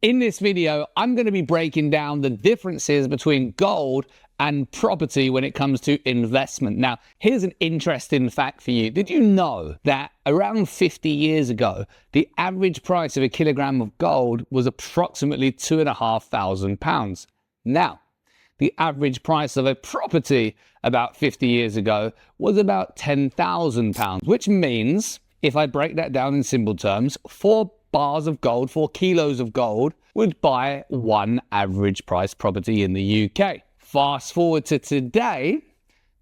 In this video, I'm going to be breaking down the differences between gold and property when it comes to investment. Now, here's an interesting fact for you. Did you know that around 50 years ago, the average price of a kilogram of gold was approximately £2,500? Now, the average price of a property about 50 years ago was about £10,000, which means, if I break that down in simple terms, 4 bars of gold, 4 kilos of gold would buy one average price property in the UK. Fast forward to today,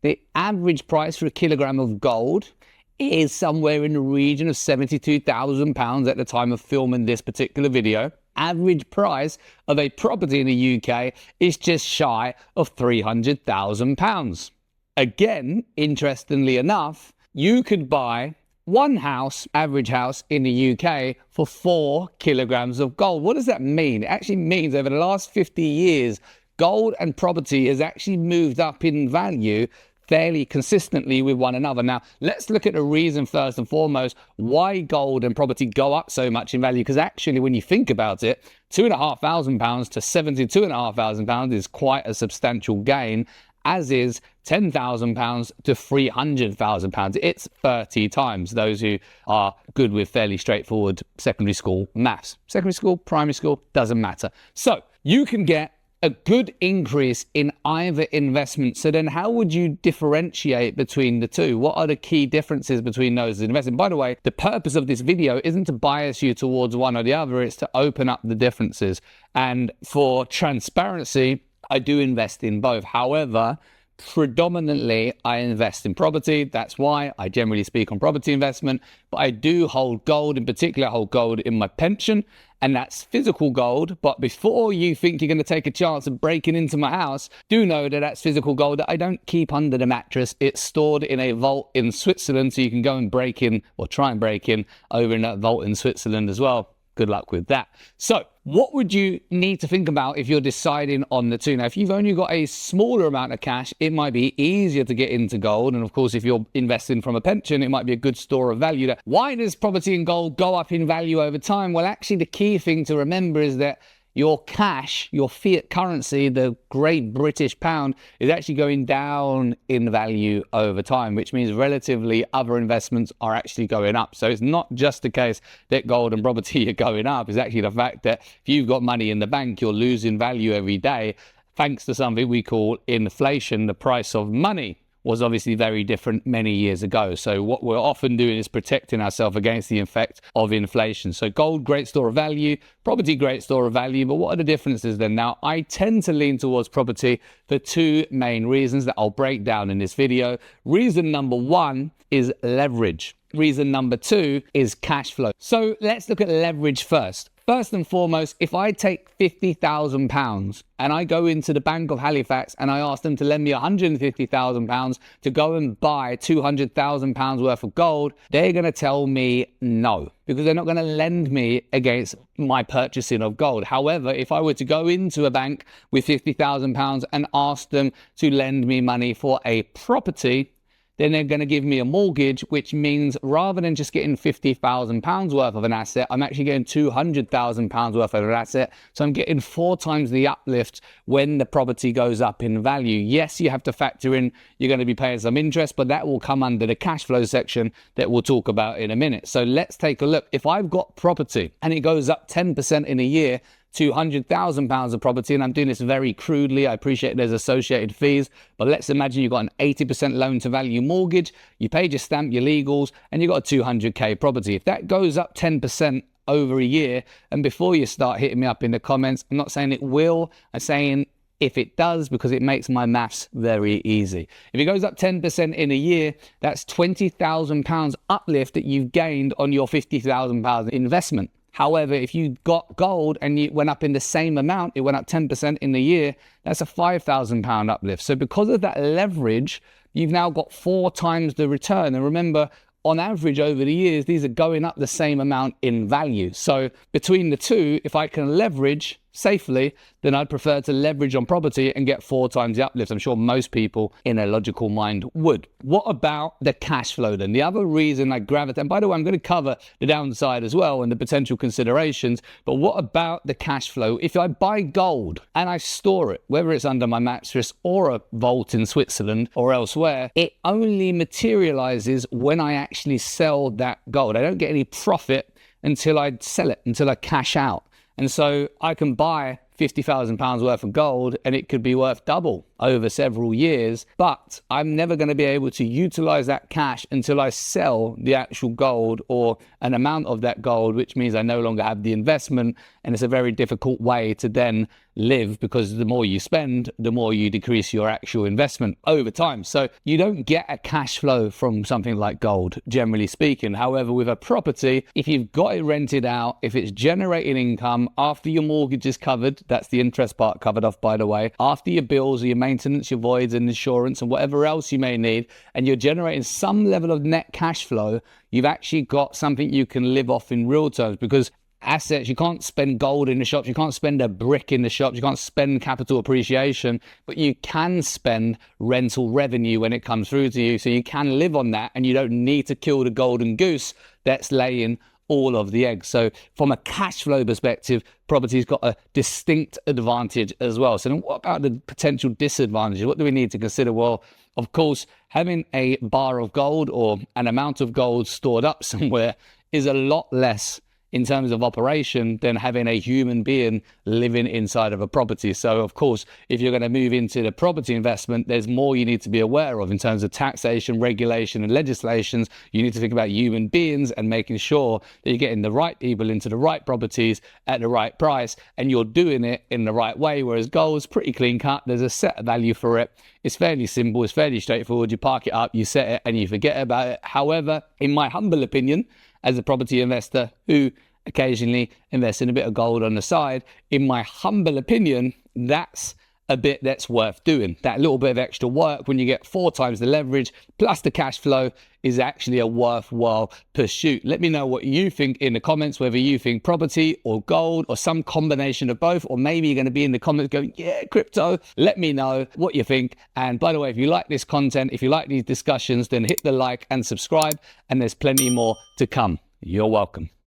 the average price for a kilogram of gold is somewhere in the region of £72,000 at the time of filming this particular video. Average price of a property in the UK is just shy of £300,000. Again, interestingly enough, you could buy one house, average house in the UK, for 4 kilograms of gold. What does that mean? It actually means over the last 50 years, gold and property has actually moved up in value fairly consistently with one another. Now, let's look at the reason first and foremost why gold and property go up so much in value. Because actually, when you think about it, £2,500 to £72,500 is quite a substantial gain, as is £10,000 to £300,000. It's 30 times. Those who are good with fairly straightforward secondary school maths. Secondary school, primary school, doesn't matter. So you can get a good increase in either investment. So then how would you differentiate between the two? What are the key differences between those investments? By the way, the purpose of this video isn't to bias you towards one or the other. It's to open up the differences. And for transparency, I do invest in both. However, predominantly I invest in property. That's why I generally speak on property investment. But I do hold gold. In particular, I hold gold in my pension, and that's physical gold. But before you think you're going to take a chance of breaking into my house, do know that that's physical gold that I don't keep under the mattress. It's stored in a vault in Switzerland, so you can go and break in, or try and break in, over in that vault in Switzerland as well. Good luck with that. So what would you need to think about if you're deciding on the two? Now, if you've only got a smaller amount of cash, it might be easier to get into gold. And of course, if you're investing from a pension, it might be a good store of value. Why does property and gold go up in value over time? Well, actually, the key thing to remember is that your cash, your fiat currency, the great British pound, is actually going down in value over time, which means relatively other investments are actually going up. So it's not just the case that gold and property are going up. It's actually the fact that if you've got money in the bank, you're losing value every day thanks to something we call inflation. The price of money was obviously very different many years ago. So what we're often doing is protecting ourselves against the effect of inflation. So gold, great store of value, property, great store of value. But what are the differences then? Now, I tend to lean towards property for 2 main reasons that I'll break down in this video. Reason number 1 is leverage. Reason number 2 is cash flow. So let's look at leverage first. First and foremost, if I take £50,000 and I go into the Bank of Halifax and I ask them to lend me £150,000 to go and buy £200,000 worth of gold, they're going to tell me no, because they're not going to lend me against my purchasing of gold. However, if I were to go into a bank with £50,000 and ask them to lend me money for a property, then they're going to give me a mortgage, which means rather than just getting £50,000 worth of an asset, I'm actually getting £200,000 worth of an asset. So I'm getting 4 times the uplift when the property goes up in value. Yes, you have to factor in you're going to be paying some interest, but that will come under the cash flow section that we'll talk about in a minute. So let's take a look. If I've got property and it goes up 10% in a year, £200,000 of property, and I'm doing this very crudely. I appreciate there's associated fees, but let's imagine you've got an 80% loan to value mortgage, you paid your stamp, your legals, and you've got a 200k property. If that goes up 10% over a year, and before you start hitting me up in the comments, I'm not saying it will, I'm saying if it does, because it makes my maths very easy. If it goes up 10% in a year, that's £20,000 uplift that you've gained on your £50,000 investment. However, if you got gold and it went up in the same amount, it went up 10% in the year, that's a £5,000 uplift. So because of that leverage, you've now got 4 times the return. And remember, on average over the years, these are going up the same amount in value. So between the two, if I can leverage safely, then I'd prefer to leverage on property and get 4 times the uplift. I'm sure most people in a logical mind would. What about the cash flow then? The other reason I gravitate, and by the way, I'm going to cover the downside as well and the potential considerations, but what about the cash flow? If I buy gold and I store it, whether it's under my mattress or a vault in Switzerland or elsewhere, it only materializes when I actually sell that gold. I don't get any profit until I sell it, until I cash out. And so I can buy £50,000 worth of gold and it could be worth double over several years, but I'm never going to be able to utilize that cash until I sell the actual gold or an amount of that gold, which means I no longer have the investment. And it's a very difficult way to then live, because the more you spend, the more you decrease your actual investment over time. So you don't get a cash flow from something like gold, generally speaking. However, with a property, if you've got it rented out, if it's generating income after your mortgage is covered, that's the interest part covered off, by the way, after your bills or your maintenance, your voids and insurance and whatever else you may need, and you're generating some level of net cash flow, you've actually got something you can live off in real terms. Because assets, you can't spend gold in the shops, you can't spend a brick in the shops, you can't spend capital appreciation, but you can spend rental revenue when it comes through to you. So you can live on that and you don't need to kill the golden goose that's laying all of the eggs. So from a cash flow perspective, property's got a distinct advantage as well. So then what about the potential disadvantages? What do we need to consider? Well, of course, having a bar of gold or an amount of gold stored up somewhere is a lot less in terms of operation than having a human being living inside of a property. So of course, if you're going to move into the property investment, there's more you need to be aware of in terms of taxation, regulation and legislations. You need to think about human beings and making sure that you're getting the right people into the right properties at the right price, and you're doing it in the right way. Whereas gold's pretty clean cut. There's a set value for it. It's fairly simple. It's fairly straightforward. You park it up, you set it, and you forget about it. However, in my humble opinion, as a property investor who occasionally invests in a bit of gold on the side, in my humble opinion, that's a bit that's worth doing. That little bit of extra work when you get 4 times the leverage plus the cash flow is actually a worthwhile pursuit. Let me know what you think in the comments, whether you think property or gold or some combination of both, or maybe you're going to be in the comments going, yeah, crypto. Let me know what you think. And by the way, if you like this content, if you like these discussions, then hit the like and subscribe, and there's plenty more to come. You're welcome.